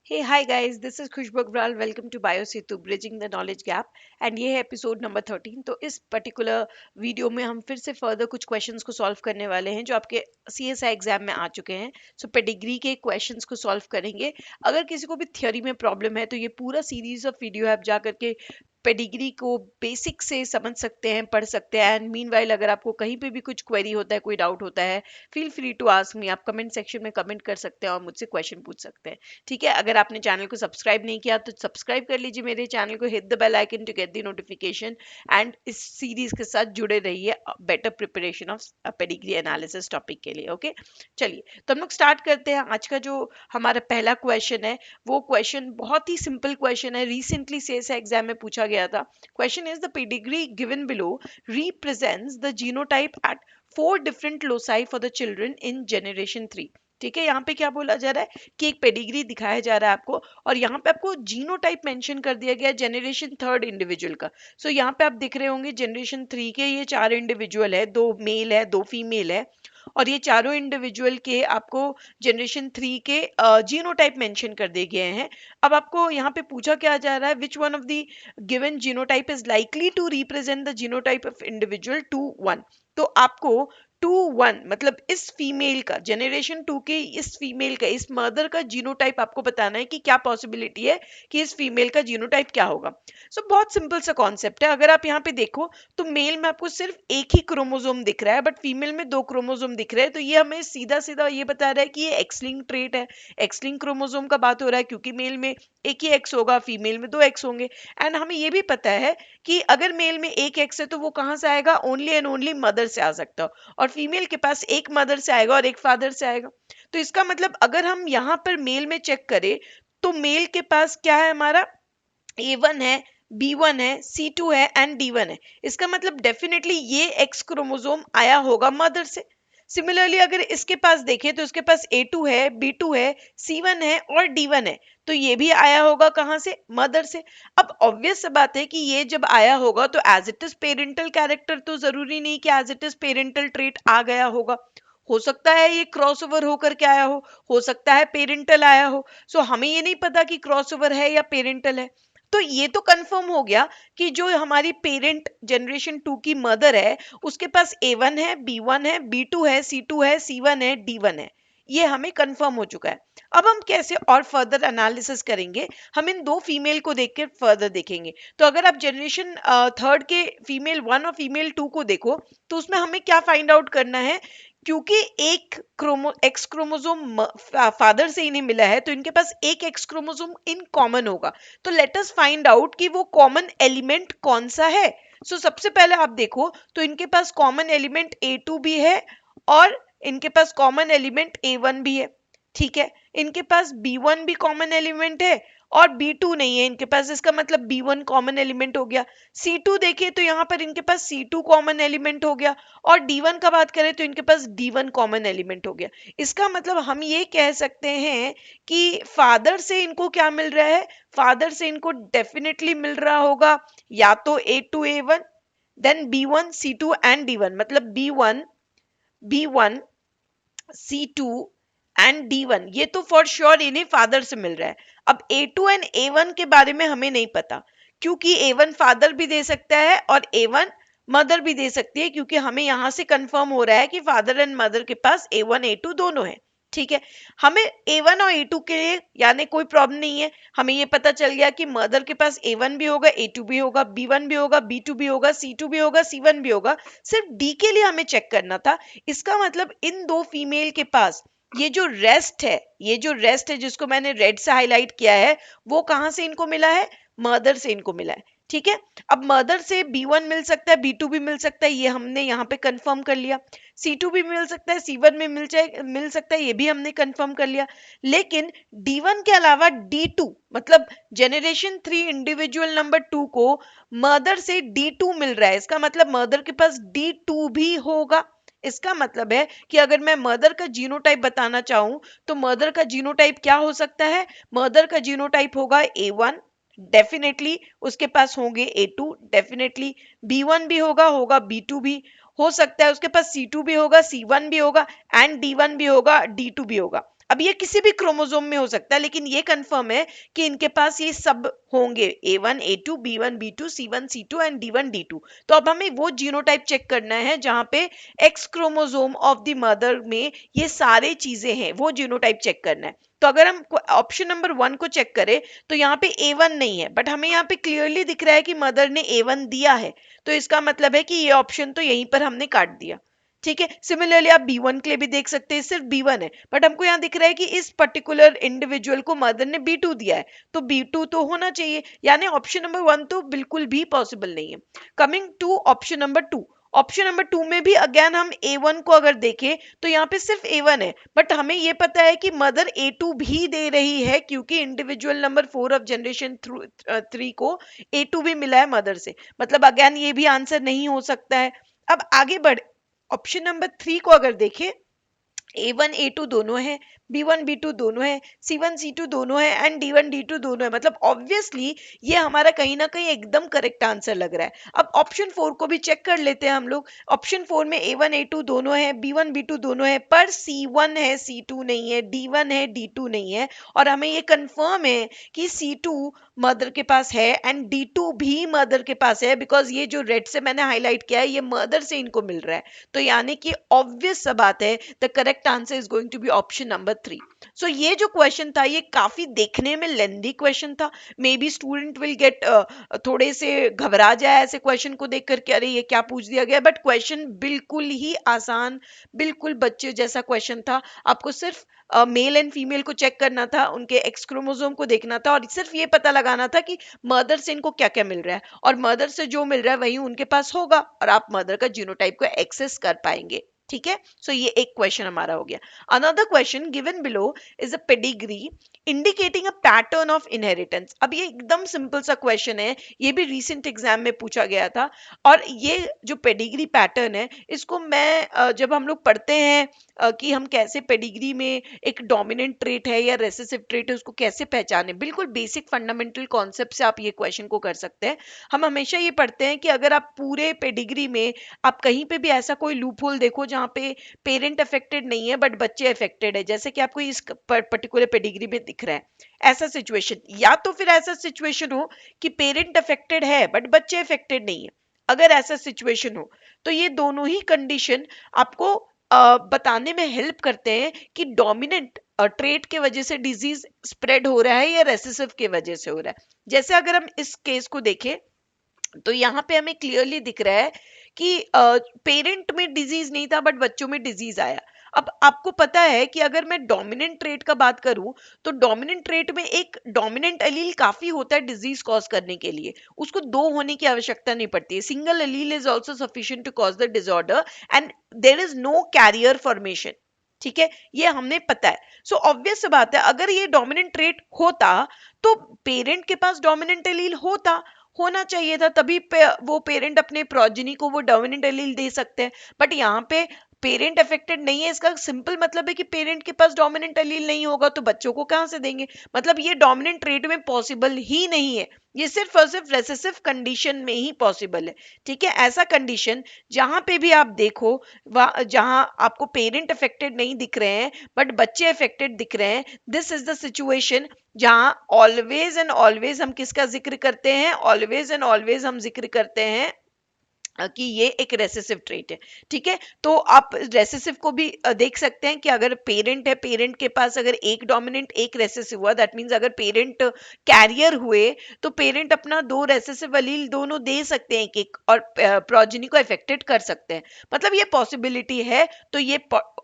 Hey, hi guys, this is Khushboo Agarwal. Welcome to Bio Setu bridging the knowledge gap. And ये है episode number 13. तो इस particular video में हम फिर से फर्दर कुछ क्वेश्चंस को सॉल्व करने वाले हैं जो आपके सीएसआई एग्जाम में आ चुके हैं. सो पेडिग्री के क्वेश्चंस को सॉल्व करेंगे. अगर किसी को भी थ्योरी में प्रॉब्लम है तो ये पूरा सीरीज ऑफ वीडियो आप जा करके पेडिग्री को बेसिक से समझ सकते हैं, पढ़ सकते हैं. एंड मीनवाइल अगर आपको कहीं पे भी कुछ क्वेरी होता है, कोई डाउट होता है, feel free to ask me. आप कमेंट सेक्शन में कमेंट कर सकते हैं और मुझसे क्वेश्चन पूछ सकते हैं. ठीक है. अगर आपने चैनल को सब्सक्राइब नहीं किया तो सब्सक्राइब कर लीजिए मेरे चैनल को, hit the bell icon to get the notification. And इस सीरीज के साथ जुड़े रहिए better preparation of pedigree analysis topic के लिए. ओके, चलिए तो हम लोग स्टार्ट करते हैं. आज का जो हमारा पहला क्वेश्चन है वो क्वेश्चन बहुत ही सिंपल क्वेश्चन है. रिसेंटली सीएसआई एग्जाम में पूछा गया था. Question is the pedigree given below represents the genotype at 4 different loci for the children in generation 3. ठीक है. यहाँ पे क्या बोला जा रहा है कि एक पेडिग्री दिखाया जा रहा है आपको और यहाँ पे आपको जीनोटाइप मेंशन कर दिया गया है जनरेशन थर्ड इंडिविजुअल का. सो यहाँ पे आप दिख रहे होंगे जनरेशन 3 के ये 4 इंडिविजुअल है, 2 मेल है, 2 फीमेल है. और ये चारों इंडिविजुअल के आपको जनरेशन 3 के जीनोटाइप मेंशन कर दिए गए हैं. अब आपको यहाँ पे पूछा क्या जा रहा है, which one of the given genotype is likely to represent the genotype of individual 2 1. तो आपको 2 1 मतलब इस फीमेल का, जनरेशन 2 के इस फीमेल का, इस मदर का जीनोटाइप आपको बताना है कि क्या पॉसिबिलिटी है कि इस फीमेल का जीनोटाइप क्या होगा. सो बहुत सिंपल सा कॉन्सेप्ट है. अगर आप यहाँ पे देखो तो मेल में आपको सिर्फ एक ही क्रोमोसोम दिख रहा है बट फीमेल में 2 क्रोमोसोम दिख रहे हैं. तो ये हमें सीधा सीधा ये बता रहा है कि ये एक्सलिंग ट्रेट है. एक्सलिंग क्रोमोसोम का बात हो रहा है क्योंकि मेल में एक ही एक्स होगा, फीमेल में 2 एक्स होंगे. एंड हमें ये भी पता है कि अगर मेल में एक एक्स है तो वो कहाँ से आएगा, ओनली एंड ओनली मदर से आ सकता है. और फीमेल के पास एक मदर से आएगा और एक फादर से आएगा. तो इसका मतलब अगर हम यहाँ पर मेल में चेक करें तो मेल के पास क्या है, हमारा A1 है, B1 है, C2 है एंड D1 है. इसका मतलब डेफिनेटली ये एक्स क्रोमोसोम आया होगा मदर से. सिमिलरली अगर इसके पास देखें तो इसके पास A2 है, B2 है, C1 है और D1 है. तो ये भी आया होगा कहाँ से, मदर से. अब ऑब्वियस सा बात है कि ये जब आया होगा तो as it is parental character, तो जरूरी नहीं कि as it is parental trait आ गया होगा. हो सकता है ये क्रॉसओवर होकर के आया हो सकता है पेरेंटल आया हो. सो हमें ये नहीं पता कि क्रॉसओवर है या पेरेंटल है. तो ये तो कंफर्म हो गया कि जो हमारी पेरेंट जनरेशन 2 की मदर है उसके पास A1 है, B1 है, B2 है, C2 है, C1 है, D1 है. ये हमें कंफर्म हो चुका है. अब हम कैसे और फर्दर एनालिसिस करेंगे, हम इन दो फीमेल को देख के फर्दर देखेंगे. तो अगर आप जनरेशन थर्ड के फीमेल 1 और फीमेल 2 को देखो तो उसमें हमें क्या फाइंड आउट करना है, क्योंकि एक एक्स क्रोमोसोम फादर से इन्हें मिला है तो इनके पास एक एक्स क्रोमोसोम इन कॉमन होगा. तो लेट अस फाइंड आउट कि वो कॉमन एलिमेंट कौन सा है. सबसे पहले आप देखो तो इनके पास कॉमन एलिमेंट A2 भी है और इनके पास कॉमन एलिमेंट A1 भी है. ठीक है. इनके पास B1 भी कॉमन एलिमेंट है और B2 नहीं है इनके पास. इसका मतलब B1 कॉमन एलिमेंट हो गया. C2 देखिए तो यहाँ पर इनके पास C2 कॉमन एलिमेंट हो गया और D1 का बात करें तो इनके पास D1 कॉमन एलिमेंट हो गया. इसका मतलब हम ये कह सकते हैं कि फादर से इनको क्या मिल रहा है, फादर से इनको डेफिनेटली मिल रहा होगा या तो A2 A1 then B1 C2 and D1. मतलब B1 C2 एंड D1 ये तो फॉर श्योर इन्हें फादर से मिल रहा है. अब A2 एंड A1 के बारे में हमें नहीं पता क्योंकि A1 फादर भी दे सकता है और A1 मदर भी दे सकती है, क्योंकि हमें यहां से कंफर्म हो रहा है कि फादर एंड मदर के पास A1 A2 दोनों है. ठीक है. हमें A1 और A2 के लिए यानी कोई प्रॉब्लम नहीं है. हमें ये पता चल गया कि मदर के पास A1 भी होगा, A2 भी होगा, B1 भी होगा, B2 भी होगा, C2 भी होगा, C1 भी होगा. सिर्फ D के लिए हमें चेक करना था. इसका मतलब इन दो फीमेल के पास ये जो रेस्ट है जिसको मैंने रेड से हाईलाइट किया है, वो कहां से इनको मिला है, मदर से इनको मिला है. ठीक है. अब मदर से B1 मिल सकता है, B2 भी मिल सकता है, ये हमने यहाँ पे कंफर्म कर लिया. C2 भी मिल सकता है, C1 में मिल सकता है, ये भी हमने कंफर्म कर लिया. लेकिन D1 के अलावा D2 मतलब जनरेशन 3 इंडिविजुअल नंबर 2 को मदर से D2 मिल रहा है. इसका मतलब मदर के पास D2 भी होगा. इसका मतलब है कि अगर मैं मदर का जीनोटाइप बताना चाहूं तो मदर का जीनोटाइप क्या हो सकता है, मदर का जीनोटाइप होगा A1 डेफिनेटली, उसके पास होंगे A2 डेफिनेटली, B1 भी होगा B2 भी हो सकता है, उसके पास C2 भी होगा, C1 भी होगा एंड D1 भी होगा, D2 भी होगा. अब ये किसी भी क्रोमोसोम में हो सकता है, लेकिन ये कंफर्म है कि इनके पास ये सब होंगे, A1 A2 B1 B2 C1 C2 and D1 D2। तो अब हमें वो जीनोटाइप चेक करना है जहां पे x chromosome of the mother में ये सारे चीजें हैं, वो जीनोटाइप चेक करना है। तो अगर हम ऑप्शन नंबर 1 को चेक करें तो यहाँ पे A1 नहीं है, बट हमें यहाँ पे क्लियरली दिख रहा है कि मदर ने A1 दिया है, तो इसका मतलब है कि ये ऑप्शन तो यहीं पर हमने काट दिया। ठीक है, सिमिलरली आप B1 के लिए भी देख सकते हैं, सिर्फ B1 है, बट हमको यहाँ दिख रहा है कि इस पर्टिकुलर इंडिविजुअल को मदर ने B2 दिया है, तो B2 तो होना चाहिए, यानी ऑप्शन नंबर 1 तो बिल्कुल भी पॉसिबल नहीं है। Coming to option number 2, option number 2 में भी अगेन हम A1 को अगर देखें तो यहाँ पे सिर्फ A1 है, बट हमें ये पता है कि मदर A2 भी दे रही है, क्योंकि इंडिविजुअल नंबर 4 ऑफ जनरेशन 3 को A2 भी मिला है मदर से, मतलब अगेन ये भी आंसर नहीं हो सकता है। अब आगे बढ़ ऑप्शन नंबर 3 को अगर देखें, A1 A2 दोनों है, B1 B2 दोनों है, C1 C2 दोनों है एंड D1 D2 दोनों है, मतलब ऑब्वियसली ये हमारा कहीं ना कहीं एकदम करेक्ट आंसर लग रहा है। अब ऑप्शन 4 को भी चेक कर लेते हैं हम लोग। ऑप्शन 4 में A1 A2 दोनों है, B1 B2 दोनों है, पर C1 है C2 नहीं है, D1 है D2 नहीं है, और हमें ये कंफर्म है कि C2 मदर के पास है एंड D2 भी मदर के पास है, बिकॉज ये जो रेड से मैंने हाईलाइट किया है ये मदर से इनको मिल रहा है। तो यानी कि ऑब्वियस सा बात है, the correct answer is going to be option number 3। So ये जो क्वेश्चन था ये काफी देखने में लेंदी क्वेश्चन था, may be student will get थोड़े से घबरा जाए ऐसे क्वेश्चन को देख करके, अरे ये क्या पूछ दिया गया, बट क्वेश्चन बिल्कुल ही आसान, बिल्कुल बच्चे जैसा क्वेश्चन था। आपको सिर्फ मेल एंड फीमेल को चेक करना था, उनके एक्स क्रोमोसोम को देखना था, और सिर्फ ये पता लगाना था कि मदर से इनको क्या क्या मिल रहा है, और मदर से जो मिल रहा है वही उनके पास होगा, और आप मदर का जीनोटाइप को एक्सेस कर पाएंगे। ठीक है, सो ये एक क्वेश्चन हमारा हो गया। Another question given below is a pedigree indicating a pattern of inheritance. अब ये एकदम सिंपल सा क्वेश्चन है, ये भी रिसेंट एग्जाम में पूछा गया था, और ये जो पेडिग्री पैटर्न है इसको मैं जब हम लोग पढ़ते हैं कि हम कैसे पेडिग्री में एक डोमिनेंट ट्रेट है या रेसेसिव ट्रेट है उसको कैसे पहचाने, बिल्कुल बेसिक फंडामेंटल कॉन्सेप्ट से आप ये क्वेश्चन को कर सकते हैं। हम हमेशा ये पढ़ते हैं कि अगर आप पूरे पेडिग्री में आप कहीं पे भी ऐसा कोई लूप होल देखो जहाँ पे पेरेंट अफेक्टेड नहीं है बट बच्चे अफेक्टेड है, जैसे कि आपको इस पर्टिकुलर पेडिग्री में दिख रहा है ऐसा सिचुएशन, या तो फिर ऐसा सिचुएशन हो कि पेरेंट अफेक्टेड है बट बच्चे अफेक्टेड नहीं है, अगर ऐसा सिचुएशन हो तो ये दोनों ही कंडीशन आपको बताने में हेल्प करते हैं कि डोमिनेंट ट्रेट के वजह से डिजीज स्प्रेड हो रहा है या रेसेसिव के वजह से हो रहा है। जैसे अगर हम इस केस को देखें तो यहाँ पे हमें क्लियरली दिख रहा है कि पेरेंट में डिजीज नहीं था बट बच्चों में डिजीज आया। अब आपको पता है कि अगर मैं डोमिनेंट ट्रेट का बात करूं तो डोमिनेंट ट्रेट में एक डोमिनेंट एलील काफी होता है डिजीज कॉज करने के लिए, उसको दो होने की आवश्यकता नहीं पड़ती है, single allele is also sufficient to cause the disorder and there is no carrier formation. ठीक है, ये हमने पता है। सो ऑब्वियस बात है अगर ये डोमिनेंट ट्रेट होता तो पेरेंट के पास डोमिनेंट एलील होना चाहिए था, तभी वो पेरेंट अपने प्रोजेनी को वो डोमिनेंट एलील दे सकते हैं, बट यहाँ पे पेरेंट अफेक्टेड नहीं है, इसका सिंपल मतलब है कि पेरेंट के पास डोमिनेंट एलील नहीं होगा तो बच्चों को कहां से देंगे, मतलब ये डोमिनेंट ट्रेट में पॉसिबल ही नहीं है, ये सिर्फ और सिर्फ रेसेसिव कंडीशन में ही पॉसिबल है। ठीक है, ऐसा कंडीशन जहां पे भी आप देखो जहां आपको पेरेंट अफेक्टेड नहीं दिख रहे हैं बट बच्चे अफेक्टेड दिख रहे हैं, दिस इज द सिचुएशन जहां ऑलवेज एंड ऑलवेज हम किसका जिक्र करते हैं, ऑलवेज एंड ऑलवेज हम जिक्र करते हैं कि ये एक रेसेसिव ट्रेट है। ठीक है, तो आप रेसेसिव को भी देख सकते हैं कि अगर पेरेंट है, पेरेंट के पास अगर एक डोमिनेंट एक रेसेसिव हुआ, दैट मींस अगर पेरेंट कैरियर हुए तो पेरेंट अपना दो रेसेसिव अलील दोनों दे सकते हैं एक एक, और प्रोजेनी को अफेक्टेड कर सकते हैं, मतलब ये पॉसिबिलिटी है, तो ये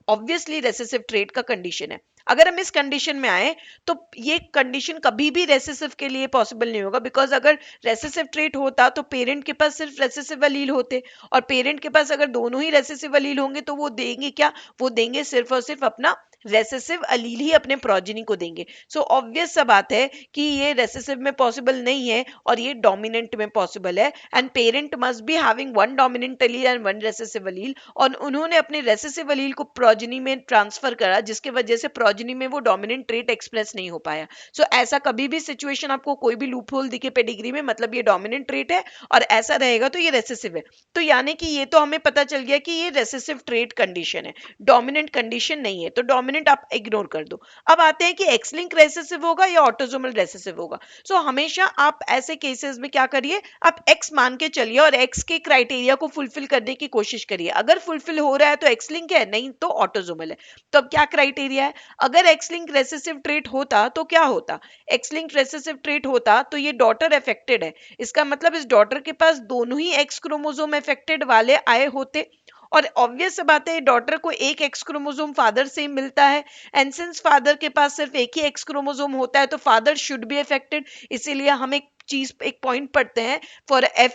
ऑब्वियसली रेसेसिव ट्रेट का कंडीशन है। अगर हम इस कंडीशन में आए तो ये कंडीशन कभी भी रेसेसिव के लिए पॉसिबल नहीं होगा, बिकॉज अगर रेसेसिव ट्रेट होता तो पेरेंट के पास सिर्फ रेसेसिव अलील होते, और पेरेंट के पास अगर दोनों ही रेसेसिव अलील होंगे तो वो देंगे क्या, वो देंगे सिर्फ और सिर्फ अपना रेसेसिव अलील ही अपने प्रोजेनी को देंगे। सो ऑब्वियस सा बात है कि ये रेसेसिव में पॉसिबल नहीं है और ये डोमिनेंट में पॉसिबल है, and parent must be having one dominant allele and one recessive allele, और उन्होंने अपने रेसेसिव अलील को प्रोजेनी में ट्रांसफर करा जिसके वजह से प्रोजेनी में वो डोमिनेंट ट्रेट एक्सप्रेस नहीं हो पाया। सो ऐसा कभी भी सिचुएशन आपको कोई भी लूप होल दिखे पेडिग्री में, मतलब ये डोमिनेंट ट्रेट है, और ऐसा रहेगा तो ये रेसेसिव है, तो यानी कि ये तो हमें पता चल गया कि ये रेसेसिव ट्रेट कंडीशन है, डोमिनेंट कंडीशन नहीं है। तो डोमिनेंट आप इग्नोर कर दो। अब आते हैं कि एक्स लिंक रेसेसिव होगा या ऑटोसोमल रेसेसिव होगा। सो हमेशा आप ऐसे केसेस में क्या करिए, आप एक्स मान के चलिए और एक्स के क्राइटेरिया को फुलफिल करने की कोशिश करिए। अगर फुलफिल हो रहा है तो एक्स लिंक है, नहीं तो ऑटोसोमल है। तो अब क्या क्राइटेरिया है, अगर एक्स लिंक रेसेसिव ट्रेट होता तो क्या होता, एक्स लिंक रेसेसिव ट्रेट होता तो ये डॉटर अफेक्टेड है, इसका मतलब इस डॉटर के पास दोनों ही एक्स क्रोमोसोम अफेक्टेड वाले आए होते। और ऑब्वियस सी बात है, डॉटर को एक एक्स क्रोमोसोम फादर से मिलता है, एंड सिंस फादर के पास सिर्फ एक ही एक्स क्रोमोसोम होता है तो फादर शुड बी अफेक्टेड। इसीलिए हम एक चीज, एक पॉइंट पढ़ते हैं, for F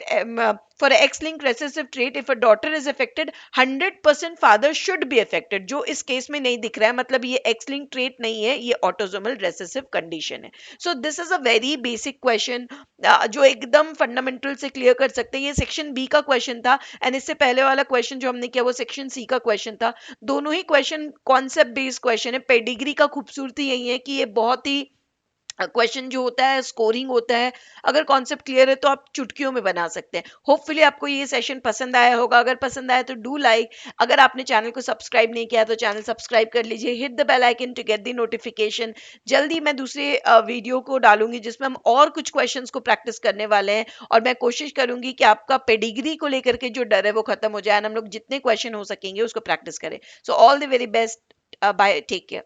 for x link recessive trait if a daughter is affected 100% father should be affected, जो इस केस में नहीं दिख रहा है, मतलब ये एक्स लिंक ट्रेट नहीं है, ये ऑटोसोमल रेसेसिव कंडीशन है। So this is a very basic question जो एकदम फंडामेंटल से क्लियर कर सकते हैं। ये सेक्शन बी का क्वेश्चन था, एंड इससे पहले वाला क्वेश्चन जो हमने किया वो सेक्शन सी का क्वेश्चन था। दोनों ही क्वेश्चन कॉन्सेप्ट बेस्ड क्वेश्चन है। पेडिग्री का खूबसूरती यही है कि ये बहुत ही क्वेश्चन जो होता है स्कोरिंग होता है, अगर कॉन्सेप्ट क्लियर है तो आप चुटकियों में बना सकते हैं। होपफुली आपको ये सेशन पसंद आया होगा, अगर पसंद आया तो डू लाइक, अगर आपने चैनल को सब्सक्राइब नहीं किया तो चैनल सब्सक्राइब कर लीजिए, hit the bell icon to get the notification. जल्दी मैं दूसरे वीडियो को डालूंगी जिसमें हम और कुछ क्वेश्चंस को प्रैक्टिस करने वाले हैं, और मैं कोशिश करूंगी कि आपका पेडिग्री को लेकर के जो डर है वो खत्म हो जाए, हम लोग जितने क्वेश्चन हो सकेंगे उसको प्रैक्टिस करें। So all the very best, bye, take care.